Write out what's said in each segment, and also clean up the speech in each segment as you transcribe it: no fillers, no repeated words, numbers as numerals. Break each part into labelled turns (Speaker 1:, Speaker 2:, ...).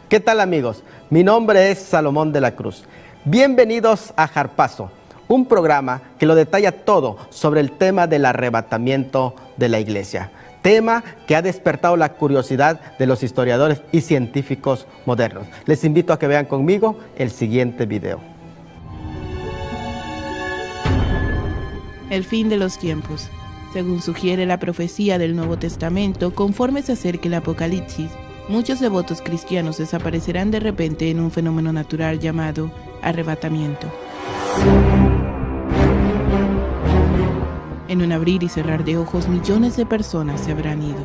Speaker 1: ¿Qué tal, amigos? Mi nombre es Salomón de la Cruz. Bienvenidos a Harpazo, un programa que lo detalla todo sobre el tema del arrebatamiento de la iglesia. Tema que ha despertado la curiosidad de los historiadores y científicos modernos. Les invito a que vean conmigo el siguiente video.
Speaker 2: El fin de los tiempos. Según sugiere la profecía del Nuevo Testamento, conforme se acerque el Apocalipsis, muchos devotos cristianos desaparecerán de repente en un fenómeno natural llamado arrebatamiento. En un abrir y cerrar de ojos, millones de personas se habrán ido.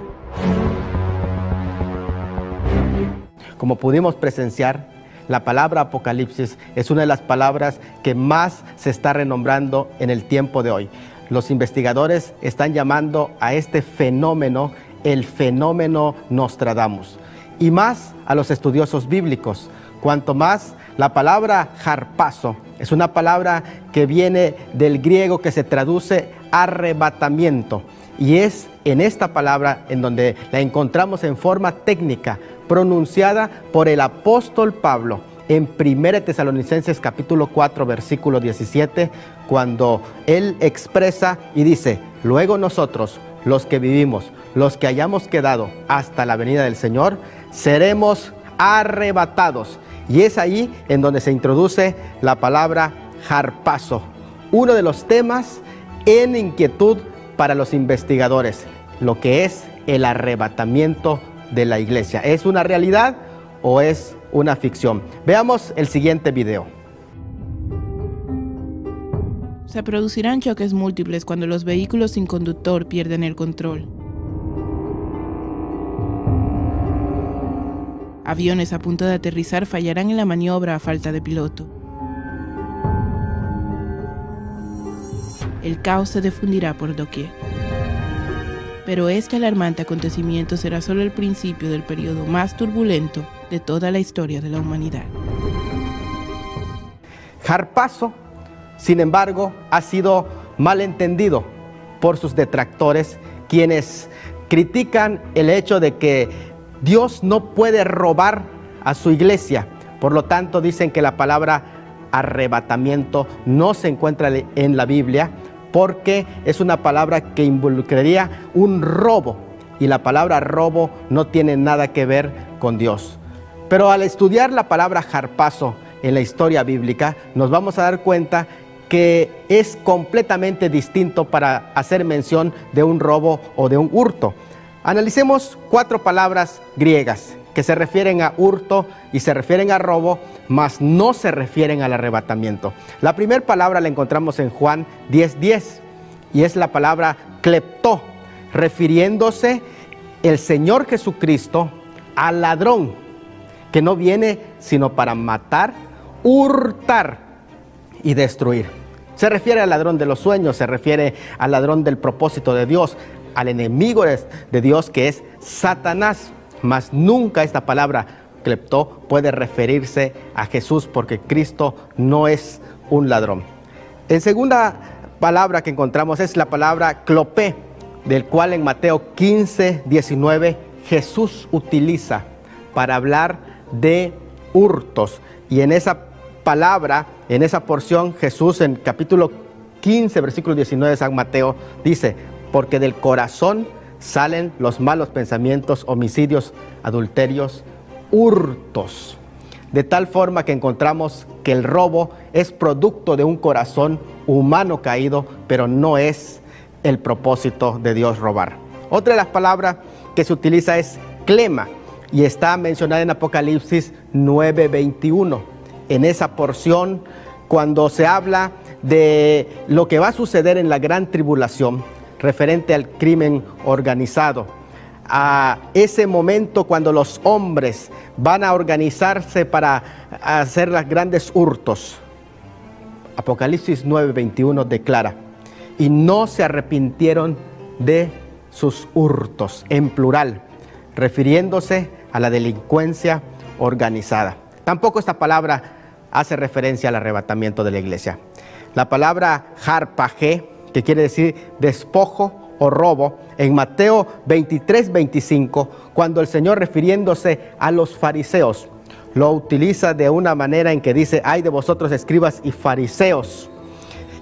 Speaker 1: Como pudimos presenciar, la palabra Apocalipsis es una de las palabras que más se está renombrando en el tiempo de hoy. Los investigadores están llamando a este fenómeno el fenómeno Nostradamus. Y más a los estudiosos bíblicos. Cuanto más la palabra harpazo es una palabra que viene del griego que se traduce arrebatamiento. Y es en esta palabra en donde la encontramos en forma técnica, pronunciada por el apóstol Pablo en 1 Tesalonicenses capítulo 4, versículo 17, cuando él expresa y dice: luego nosotros, los que vivimos, los que hayamos quedado hasta la venida del Señor, seremos arrebatados. Y es ahí en donde se introduce la palabra harpazo, uno de los temas en inquietud para los investigadores, lo que es el arrebatamiento de la iglesia. ¿Es una realidad o es una ficción? Veamos el siguiente video.
Speaker 2: Se producirán choques múltiples cuando los vehículos sin conductor pierden el control. Aviones a punto de aterrizar fallarán en la maniobra a falta de piloto. El caos se difundirá por doquier. Pero este alarmante acontecimiento será solo el principio del periodo más turbulento de toda la historia de la humanidad.
Speaker 1: Harpazo, sin embargo, ha sido malentendido por sus detractores, quienes critican el hecho de que Dios no puede robar a su iglesia. Por lo tanto, dicen que la palabra arrebatamiento no se encuentra en la Biblia porque es una palabra que involucraría un robo. Y la palabra robo no tiene nada que ver con Dios. Pero al estudiar la palabra harpazo en la historia bíblica, nos vamos a dar cuenta que es completamente distinto para hacer mención de un robo o de un hurto. Analicemos 4 palabras griegas que se refieren a hurto y se refieren a robo, mas no se refieren al arrebatamiento. La primera palabra la encontramos en Juan 10:10 y es la palabra kleptó, refiriéndose el Señor Jesucristo al ladrón, que no viene sino para matar, hurtar y destruir. Se refiere al ladrón de los sueños, se refiere al ladrón del propósito de Dios, al enemigo de Dios, que es Satanás. Mas nunca esta palabra kleptó puede referirse a Jesús, porque Cristo no es un ladrón. En segunda palabra que encontramos es la palabra clopé, del cual en Mateo 15:19 Jesús utiliza para hablar de hurtos. Y en esa palabra, en esa porción, Jesús en capítulo 15, versículo 19 de San Mateo dice: porque del corazón salen los malos pensamientos, homicidios, adulterios, hurtos. De tal forma que encontramos que el robo es producto de un corazón humano caído, pero no es el propósito de Dios robar. Otra de las palabras que se utiliza es clema y está mencionada en Apocalipsis 9:21. En esa porción, cuando se habla de lo que va a suceder en la gran tribulación, referente al crimen organizado, a ese momento cuando los hombres van a organizarse para hacer los grandes hurtos. Apocalipsis 9:21 declara: y no se arrepintieron de sus hurtos, en plural, refiriéndose a la delincuencia organizada. Tampoco esta palabra hace referencia al arrebatamiento de la iglesia. La palabra harpagé, que quiere decir despojo o robo, en Mateo 23:25, cuando el Señor, refiriéndose a los fariseos, lo utiliza de una manera en que dice: ay de vosotros escribas y fariseos,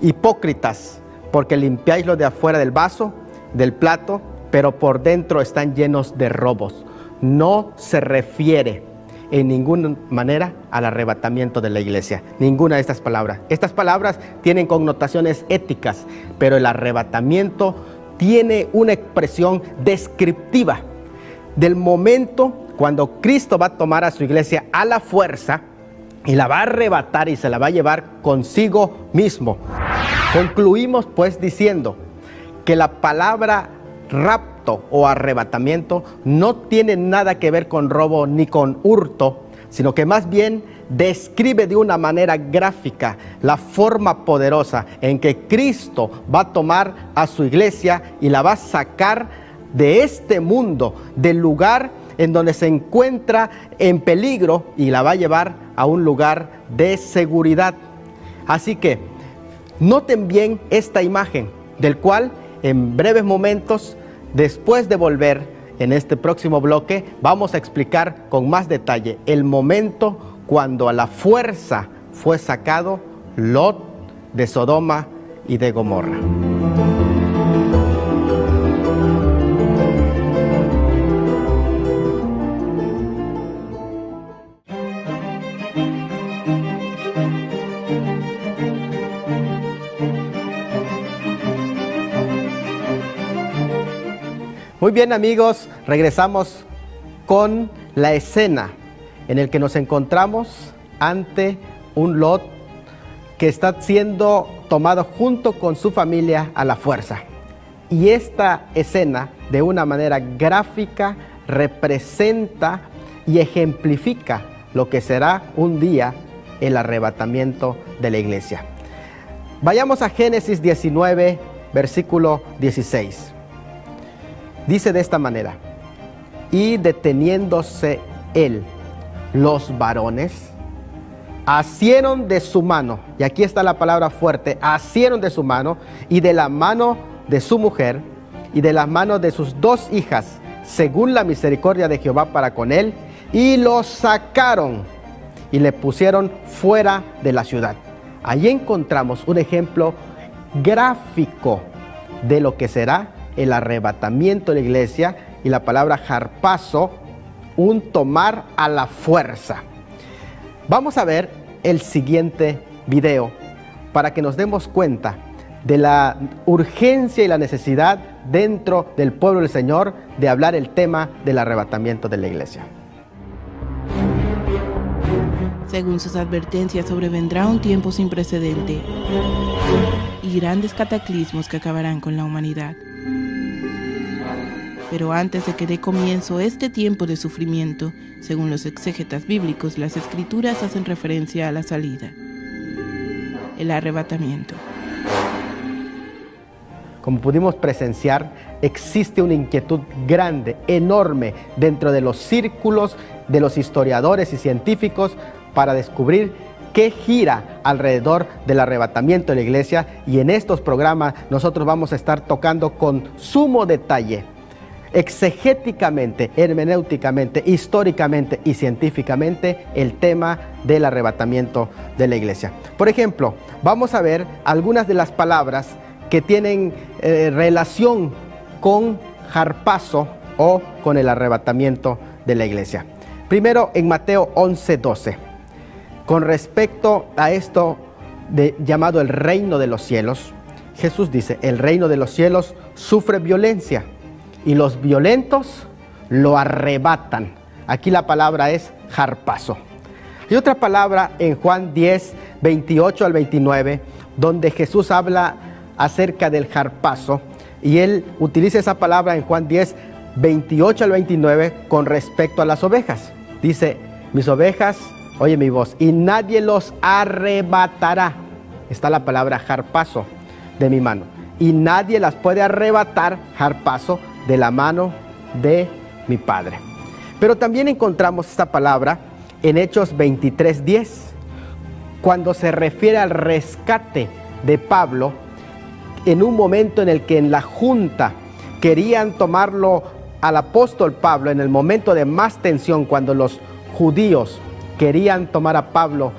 Speaker 1: hipócritas, porque limpiáis lo de afuera del vaso, del plato, pero por dentro están llenos de robos. No se refiere en ninguna manera al arrebatamiento de la iglesia, ninguna de estas palabras. Estas palabras tienen connotaciones éticas, pero el arrebatamiento tiene una expresión descriptiva del momento cuando Cristo va a tomar a su iglesia a la fuerza y la va a arrebatar y se la va a llevar consigo mismo. Concluimos pues diciendo que la palabra rapto o arrebatamiento no tiene nada que ver con robo ni con hurto, sino que más bien describe de una manera gráfica la forma poderosa en que Cristo va a tomar a su iglesia y la va a sacar de este mundo, del lugar en donde se encuentra en peligro, y la va a llevar a un lugar de seguridad. Así que noten bien esta imagen, del cual en breves momentos, después de volver en este próximo bloque, vamos a explicar con más detalle el momento cuando a la fuerza fue sacado Lot de Sodoma y de Gomorra. Muy bien, amigos, regresamos con la escena en el que nos encontramos ante un Lot que está siendo tomado junto con su familia a la fuerza. Y esta escena, de una manera gráfica, representa y ejemplifica lo que será un día el arrebatamiento de la iglesia. Vayamos a Génesis 19, versículo 16. Dice de esta manera: y deteniéndose él, los varones asieron de su mano, y aquí está la palabra fuerte, asieron de su mano, y de la mano de su mujer, y de las manos de sus dos hijas, según la misericordia de Jehová para con él, y lo sacaron, y le pusieron fuera de la ciudad. Allí encontramos un ejemplo gráfico de lo que será el arrebatamiento de la iglesia, y la palabra harpazo, un tomar a la fuerza. Vamos a ver el siguiente video para que nos demos cuenta de la urgencia y la necesidad dentro del pueblo del Señor de hablar el tema del arrebatamiento de la iglesia.
Speaker 2: Según sus advertencias, sobrevendrá un tiempo sin precedente y grandes cataclismos que acabarán con la humanidad. Pero antes de que dé comienzo este tiempo de sufrimiento, según los exégetas bíblicos, las escrituras hacen referencia a la salida, el arrebatamiento.
Speaker 1: Como pudimos presenciar, existe una inquietud grande, enorme, dentro de los círculos de los historiadores y científicos para descubrir qué gira alrededor del arrebatamiento de la iglesia, y en estos programas nosotros vamos a estar tocando con sumo detalle, exegéticamente, hermenéuticamente, históricamente y científicamente, el tema del arrebatamiento de la iglesia. Por ejemplo, vamos a ver algunas de las palabras que tienen relación con harpazo o con el arrebatamiento de la iglesia. Primero, en Mateo 11:12, con respecto a esto llamado el reino de los cielos, Jesús dice: el reino de los cielos sufre violencia y los violentos lo arrebatan. Aquí la palabra es harpazo. Y otra palabra en Juan 10, 28 al 29, donde Jesús habla acerca del harpazo, y él utiliza esa palabra en Juan 10, 28 al 29 con respecto a las ovejas. Dice: mis ovejas oyen mi voz y nadie los arrebatará. Está la palabra harpazo, de mi mano. Y nadie las puede arrebatar, harpazo, de la mano de mi Padre. Pero también encontramos esta palabra en Hechos 23:10, cuando se refiere al rescate de Pablo, en un momento en el que en la junta querían tomarlo al apóstol Pablo, en el momento de más tensión, cuando los judíos querían tomar a Pablo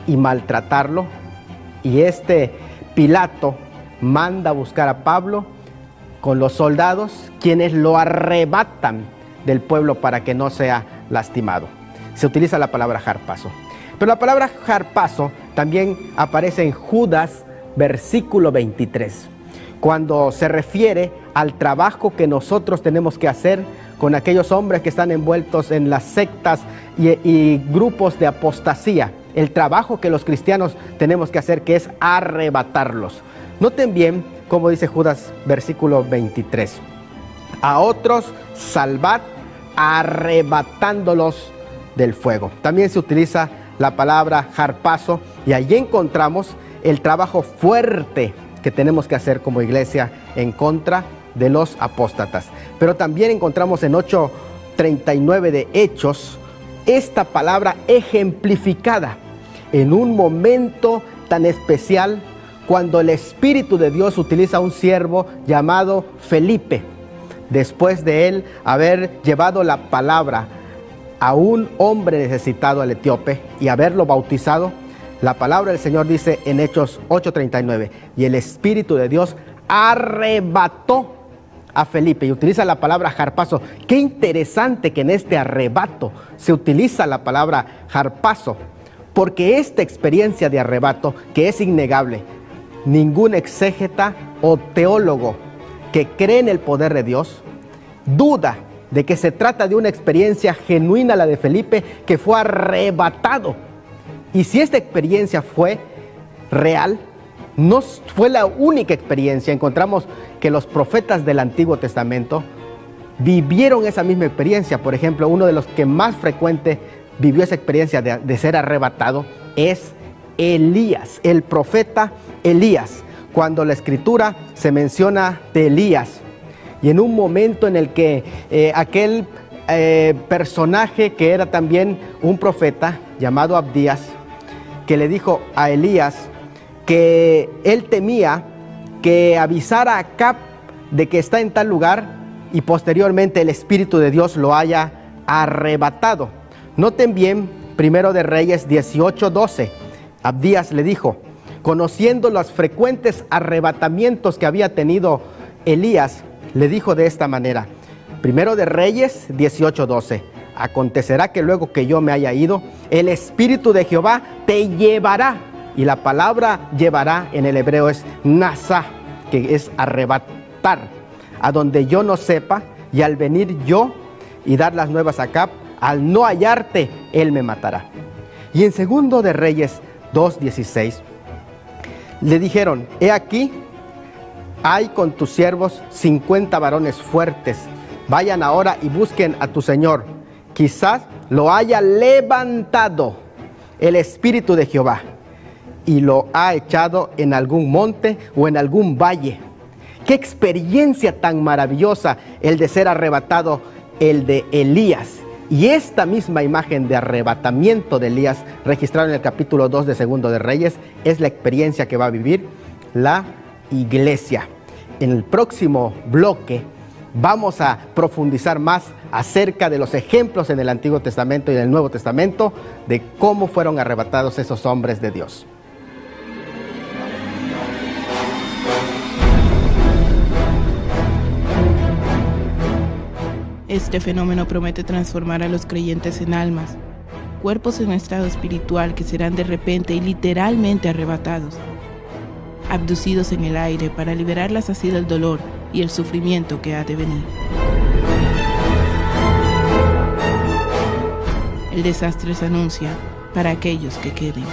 Speaker 1: y maltratarlo, y Pilato manda a buscar a Pablo con los soldados, quienes lo arrebatan del pueblo para que no sea lastimado. Se utiliza la palabra harpazo. Pero la palabra harpazo también aparece en Judas, versículo 23, cuando se refiere al trabajo que nosotros tenemos que hacer con aquellos hombres que están envueltos en las sectas y grupos de apostasía. El trabajo que los cristianos tenemos que hacer, que es arrebatarlos. Noten bien cómo dice Judas, versículo 23. A otros salvad arrebatándolos del fuego. También se utiliza la palabra harpazo, y allí encontramos el trabajo fuerte que tenemos que hacer como iglesia en contra de los apóstatas. Pero también encontramos en 8:39 de Hechos esta palabra ejemplificada en un momento tan especial, cuando el Espíritu de Dios utiliza a un siervo llamado Felipe, después de él haber llevado la palabra a un hombre necesitado, al etíope, y haberlo bautizado. La palabra del Señor dice en Hechos 8:39, y el Espíritu de Dios arrebató a Felipe, y utiliza la palabra harpazo. Qué interesante que en este arrebato se utiliza la palabra harpazo, porque esta experiencia de arrebato, que es innegable, ningún exégeta o teólogo que cree en el poder de Dios duda de que se trata de una experiencia genuina, la de Felipe, que fue arrebatado. Y si esta experiencia fue real, no fue la única experiencia. Encontramos que los profetas del Antiguo Testamento vivieron esa misma experiencia. Por ejemplo, uno de los que más frecuente vivió esa experiencia de ser arrebatado es Elías, el profeta Elías. Cuando la Escritura se menciona de Elías, y en un momento en el que aquel personaje que era también un profeta llamado Abdías, que le dijo a Elías que él temía que avisara a Acab de que está en tal lugar, y posteriormente el Espíritu de Dios lo haya arrebatado. Noten bien, Primero de Reyes 18:12. Abdías le dijo, conociendo los frecuentes arrebatamientos que había tenido Elías, le dijo de esta manera. Primero de Reyes 18:12. Acontecerá que luego que yo me haya ido, el Espíritu de Jehová te llevará. Y la palabra llevará en el hebreo es nasá, que es arrebatar, a donde yo no sepa, y al venir yo y dar las nuevas a Acab, al no hallarte, él me matará. Y en Segundo de Reyes 2:16, le dijeron, he aquí, hay con tus siervos 50 varones fuertes, vayan ahora y busquen a tu señor, quizás lo haya levantado el Espíritu de Jehová y lo ha echado en algún monte o en algún valle. Qué experiencia tan maravillosa el de ser arrebatado, el de Elías. Y esta misma imagen de arrebatamiento de Elías, registrada en el capítulo 2 de Segundo de Reyes, es la experiencia que va a vivir la iglesia. En el próximo bloque vamos a profundizar más acerca de los ejemplos en el Antiguo Testamento y en el Nuevo Testamento de cómo fueron arrebatados esos hombres de Dios.
Speaker 2: Este fenómeno promete transformar a los creyentes en almas, cuerpos en estado espiritual que serán de repente y literalmente arrebatados, abducidos en el aire para liberarlas así del dolor y el sufrimiento que ha de venir. El desastre se anuncia para aquellos que queden.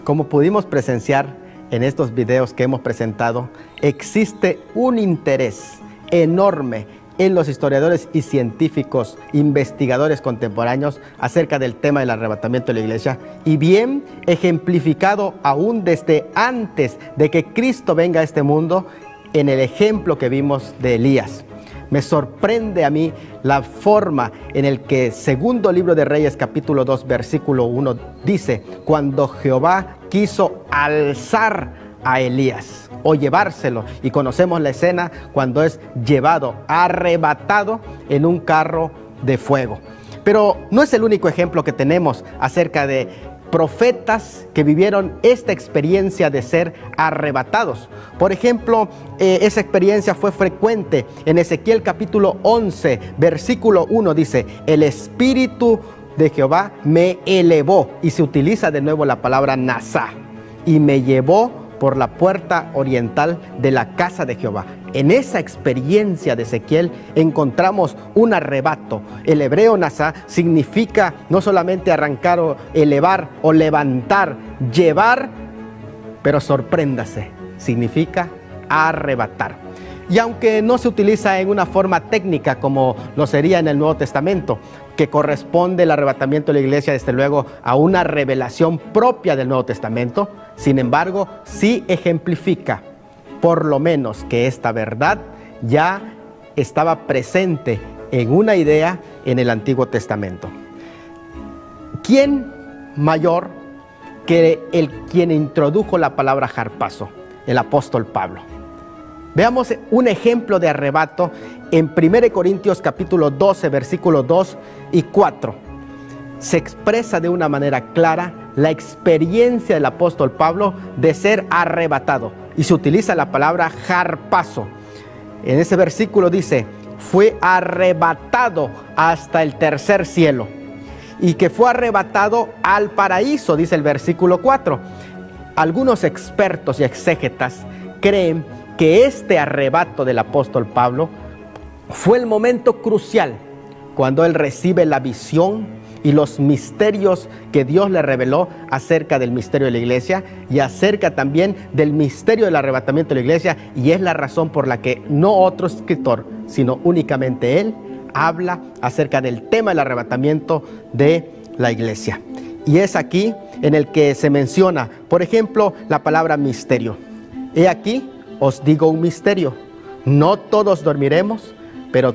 Speaker 1: Como pudimos presenciar en estos videos que hemos presentado, existe un interés enorme en los historiadores y científicos, investigadores contemporáneos acerca del tema del arrebatamiento de la iglesia, y bien ejemplificado aún desde antes de que Cristo venga a este mundo en el ejemplo que vimos de Elías. Me sorprende a mí la forma en el que segundo libro de Reyes capítulo 2 versículo 1 dice: cuando Jehová quiso alzar a Elías o llevárselo, y conocemos la escena cuando es llevado, arrebatado en un carro de fuego. Pero no es el único ejemplo que tenemos acerca de profetas que vivieron esta experiencia de ser arrebatados. Por ejemplo, esa experiencia fue frecuente en Ezequiel capítulo 11, versículo 1, dice: el Espíritu de Jehová me elevó, y se utiliza de nuevo la palabra nasá, y me llevó por la puerta oriental de la casa de Jehová. En esa experiencia de Ezequiel encontramos un arrebato. El hebreo nasá significa no solamente arrancar o elevar o levantar, llevar, pero sorpréndase, significa arrebatar. Y aunque no se utiliza en una forma técnica como lo sería en el Nuevo Testamento, que corresponde el arrebatamiento de la iglesia desde luego a una revelación propia del Nuevo Testamento, sin embargo, sí ejemplifica por lo menos que esta verdad ya estaba presente en una idea en el Antiguo Testamento. ¿Quién mayor que quien introdujo la palabra harpazo? El apóstol Pablo. Veamos un ejemplo de arrebato en 1 Corintios capítulo 12, versículos 2 y 4. Se expresa de una manera clara la experiencia del apóstol Pablo de ser arrebatado, y se utiliza la palabra harpazo. En ese versículo dice: fue arrebatado hasta el tercer cielo, y que fue arrebatado al paraíso, dice el versículo 4. Algunos expertos y exégetas creen que este arrebato del apóstol Pablo fue el momento crucial cuando él recibe la visión y los misterios que Dios le reveló acerca del misterio de la iglesia y acerca también del misterio del arrebatamiento de la iglesia, y es la razón por la que no otro escritor, sino únicamente él, habla acerca del tema del arrebatamiento de la iglesia. Y es aquí en el que se menciona, por ejemplo, la palabra misterio. He aquí, os digo un misterio: no todos dormiremos, pero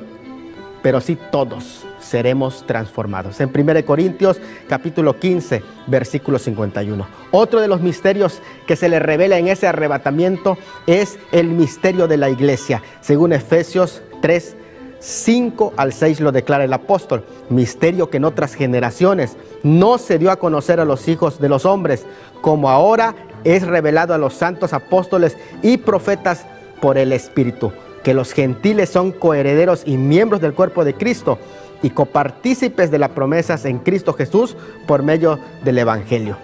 Speaker 1: sí todos seremos transformados. En 1 Corintios capítulo 15, versículo 51. Otro de los misterios que se le revela en ese arrebatamiento es el misterio de la iglesia. Según Efesios 3, 5 al 6 lo declara el apóstol: misterio que en otras generaciones no se dio a conocer a los hijos de los hombres, como ahora es revelado a los santos apóstoles y profetas por el Espíritu, que los gentiles son coherederos y miembros del cuerpo de Cristo, y copartícipes de las promesas en Cristo Jesús por medio del Evangelio.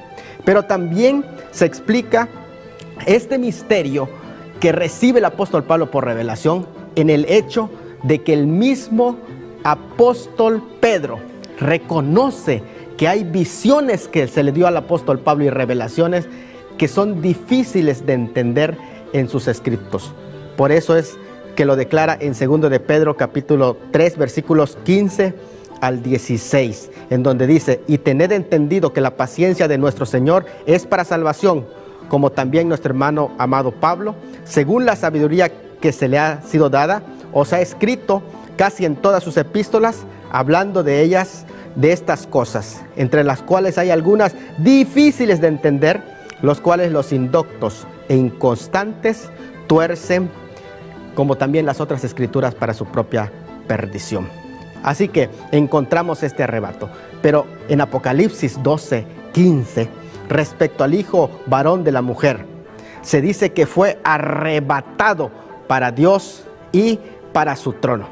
Speaker 1: Pero también se explica este misterio que recibe el apóstol Pablo por revelación en el hecho de que el mismo apóstol Pedro reconoce que hay visiones que se le dio al apóstol Pablo y revelaciones que son difíciles de entender en sus escritos. Por eso es que lo declara en 2 de Pedro capítulo 3 versículos 15 al 16, en donde dice: y tened entendido que la paciencia de nuestro Señor es para salvación, como también nuestro hermano amado Pablo, según la sabiduría que se le ha sido dada, os ha escrito casi en todas sus epístolas, hablando de ellas, de estas cosas, entre las cuales hay algunas difíciles de entender, los cuales los indoctos e inconstantes tuercen, como también las otras escrituras, para su propia perdición. Así que encontramos este arrebato. Pero en Apocalipsis 12, 15, respecto al hijo varón de la mujer, se dice que fue arrebatado para Dios y para su trono.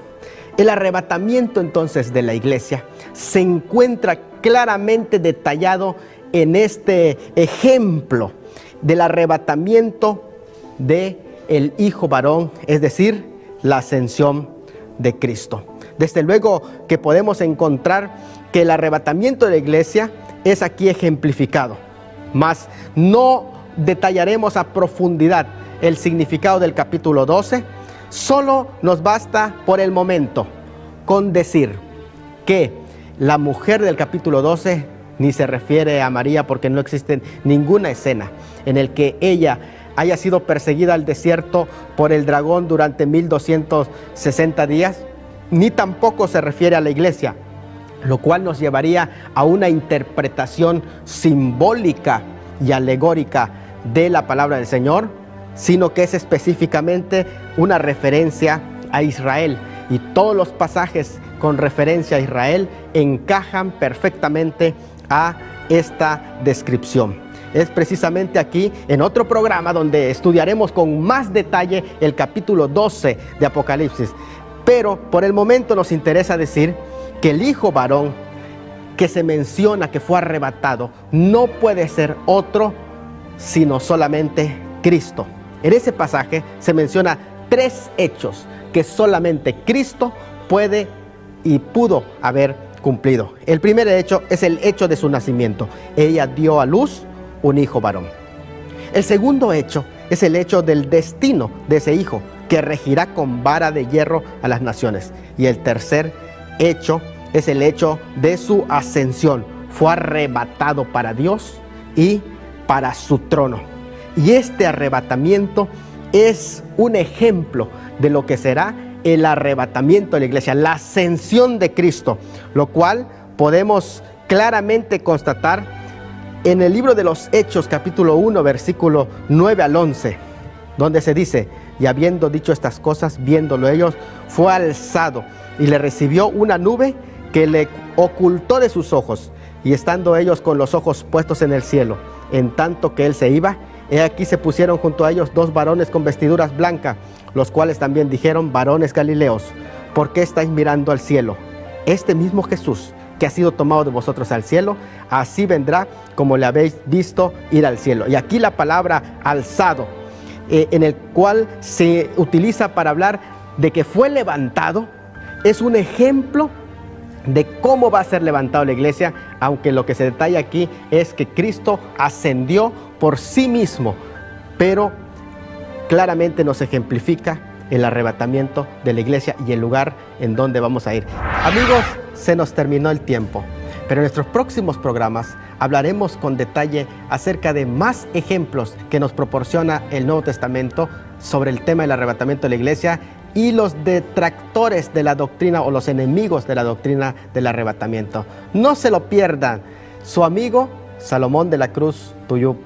Speaker 1: El arrebatamiento entonces de la iglesia se encuentra claramente detallado en este ejemplo del arrebatamiento de el hijo varón, es decir, la ascensión de Cristo. Desde luego que podemos encontrar que el arrebatamiento de la iglesia es aquí ejemplificado, mas no detallaremos a profundidad el significado del capítulo 12. Solo nos basta por el momento con decir que la mujer del capítulo 12 ni se refiere a María, porque no existe ninguna escena en el que ella haya sido perseguida al desierto por el dragón durante 1260 días, ni tampoco se refiere a la iglesia, lo cual nos llevaría a una interpretación simbólica y alegórica de la palabra del Señor, sino que es específicamente una referencia a Israel, y todos los pasajes con referencia a Israel encajan perfectamente a esta descripción. Es precisamente aquí, en otro programa, donde estudiaremos con más detalle el capítulo 12 de Apocalipsis. Pero por el momento nos interesa decir que el hijo varón que se menciona que fue arrebatado no puede ser otro sino solamente Cristo. En ese pasaje se menciona 3 hechos que solamente Cristo puede y pudo haber cumplido. El primer hecho es el hecho de su nacimiento. Ella dio a luz un hijo varón. El segundo hecho es el hecho del destino de ese hijo, que regirá con vara de hierro a las naciones. Y el tercer hecho es el hecho de su ascensión. Fue arrebatado para Dios y para su trono. Y este arrebatamiento es un ejemplo de lo que será el arrebatamiento de la iglesia, la ascensión de Cristo, lo cual podemos claramente constatar en el libro de los Hechos, capítulo 1, versículo 9 al 11, donde se dice: y habiendo dicho estas cosas, viéndolo ellos, fue alzado y le recibió una nube que le ocultó de sus ojos, y estando ellos con los ojos puestos en el cielo, en tanto que él se iba, he aquí se pusieron junto a ellos 2 varones con vestiduras blancas, los cuales también dijeron: varones galileos, ¿por qué estáis mirando al cielo? Este mismo Jesús que ha sido tomado de vosotros al cielo, así vendrá como le habéis visto ir al cielo. Y aquí la palabra alzado, en el cual se utiliza para hablar de que fue levantado, es un ejemplo de cómo va a ser levantado la iglesia, aunque lo que se detalla aquí es que Cristo ascendió por sí mismo, pero claramente nos ejemplifica el arrebatamiento de la iglesia y el lugar en donde vamos a ir. Amigos, se nos terminó el tiempo, pero en nuestros próximos programas hablaremos con detalle acerca de más ejemplos que nos proporciona el Nuevo Testamento sobre el tema del arrebatamiento de la iglesia y los detractores de la doctrina o los enemigos de la doctrina del arrebatamiento. No se lo pierdan. Su amigo Salomón de la Cruz Tuyú.